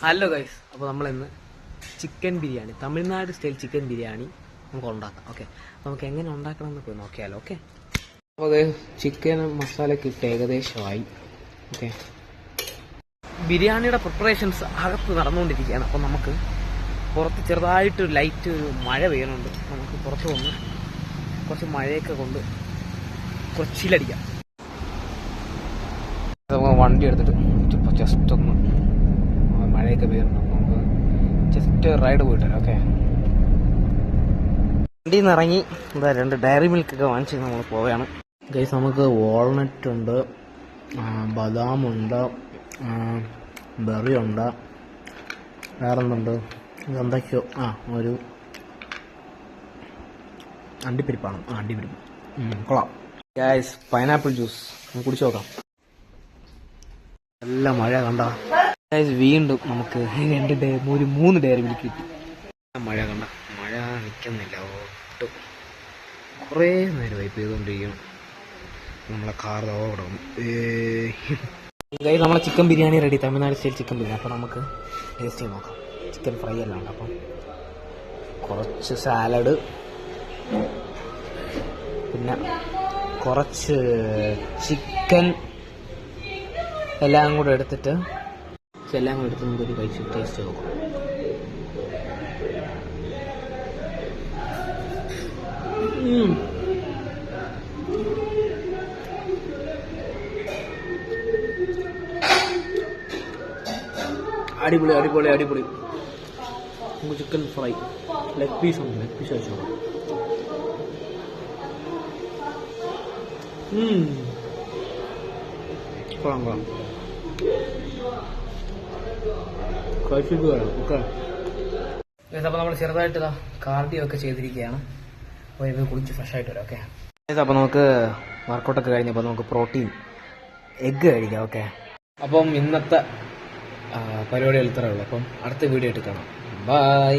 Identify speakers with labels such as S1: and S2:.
S1: Hello guys, അപ്പോൾ നമ്മളിന്ന് chicken biryani, Tamil Nadu style chicken biryani നമുക്ക് ഉണ്ടാക്കാം. ഓക്കെ, നമുക്ക് എങ്ങനെ ഉണ്ടാക്കണം എന്ന് പോയി നോക്കിയാലോ. ഓക്കെ, അപ്പോൾ അത് ചിക്കൻ മസാലയൊക്കെ ഇട്ട് ഏകദേശമായി. ഓക്കെ, ബിരിയാണിയുടെ പ്രിപ്പറേഷൻസ് അകത്ത് നടന്നുകൊണ്ടിരിക്കുകയാണ്. അപ്പോൾ നമുക്ക് പുറത്ത് ചെറുതായിട്ട് ലൈറ്റ് ഒരു മഴ പെയ്യുന്നുണ്ട്. നമുക്ക് പുറത്ത് വന്ന് കുറച്ച് മഴയൊക്കെ കൊണ്ട് കുറച്ച് ചില്ലടിക്കാം. നമുക്ക് വണ്ടി എടുത്തിട്ട് ജസ്റ്റ് ഒന്ന് മഴയൊക്കെ പെയ്യുന്നുണ്ട്. നമുക്ക് ജസ്റ്റ് റൈഡ് പോയിട്ട് വരാം. ഓക്കെ, വണ്ടിയിൽ നിന്ന് ഇറങ്ങി എന്താ 2 ഡയറി മിൽക്കൊക്കെ വാങ്ങിച്ച് നമ്മൾ പോവുകയാണ്. ഗൈസ്, നമുക്ക് വാൾനട്ട് ഉണ്ട്, ബദാമുണ്ട്, ബെറി ഉണ്ട്, വേറെന്തുണ്ട്, എന്തൊക്കെയോ ഒരു അണ്ടിപ്പരിപ്പാണ്. അണ്ടിപ്പരിപ്പ് കൊള്ളാം. ഗൈസ്, പൈനാപ്പിൾ ജ്യൂസ് നമുക്ക് കുടിച്ചു നോക്കാം. നല്ല മഴ കണ്ട വീണ്ടും നമുക്ക് 3 ഡയറി മിൽക്ക് കിട്ടി. മഴ കണ്ട മഴ നിൽക്കുന്നില്ല ഒട്ടും. കുറേ നേരമായി പെയ്തുകൊണ്ടിരിക്കണം. നമ്മളെ കാർ കിടക്കും. നമ്മളെ chicken biryani ready, Tamil Nadu style chicken biryani. അപ്പോൾ നമുക്ക് ടേസ്റ്റ് ചെയ്ത് നോക്കാം. ചിക്കൻ ഫ്രൈ എല്ലാം ഉണ്ട്. അപ്പം കുറച്ച് സാലഡ്, പിന്നെ കുറച്ച് ചിക്കൻ എല്ലാം കൂടെ എടുത്തിട്ട് നമുക്കൊരു കഴിച്ച് ടേസ്റ്റ് നോക്കാം. അടിപൊളി അടിപൊളി അടിപൊളി. നമുക്ക് ചിക്കൻ ഫ്രൈ ലെഗ് പീസ് ഉണ്ട്, ലെഗ് പീസ് വെച്ചോ. കൊള്ളാം കൊള്ളാം. കഴിച്ചിട്ട് ഓക്കെ. അപ്പോൾ നമ്മൾ ചെറുതായിട്ട് കാർഡിയോ ഒക്കെ ചെയ്തിരിക്കുകയാണ്. അപ്പോൾ ഇത് കുളിച്ച് ഫ്രഷ് ആയിട്ട് വരാം. ഓക്കെ, അപ്പോൾ നമുക്ക് വർക്കൗട്ടൊക്കെ കഴിഞ്ഞപ്പോൾ നമുക്ക് പ്രോട്ടീൻ എഗ്ഗ് കഴിക്കാം. ഓക്കെ, അപ്പം ഇന്നത്തെ പരിപാടികൾ ഇത്രയേ ഉള്ളൂ. അപ്പം അടുത്ത വീഡിയോ ആയിട്ട് കാണാം. ബൈ.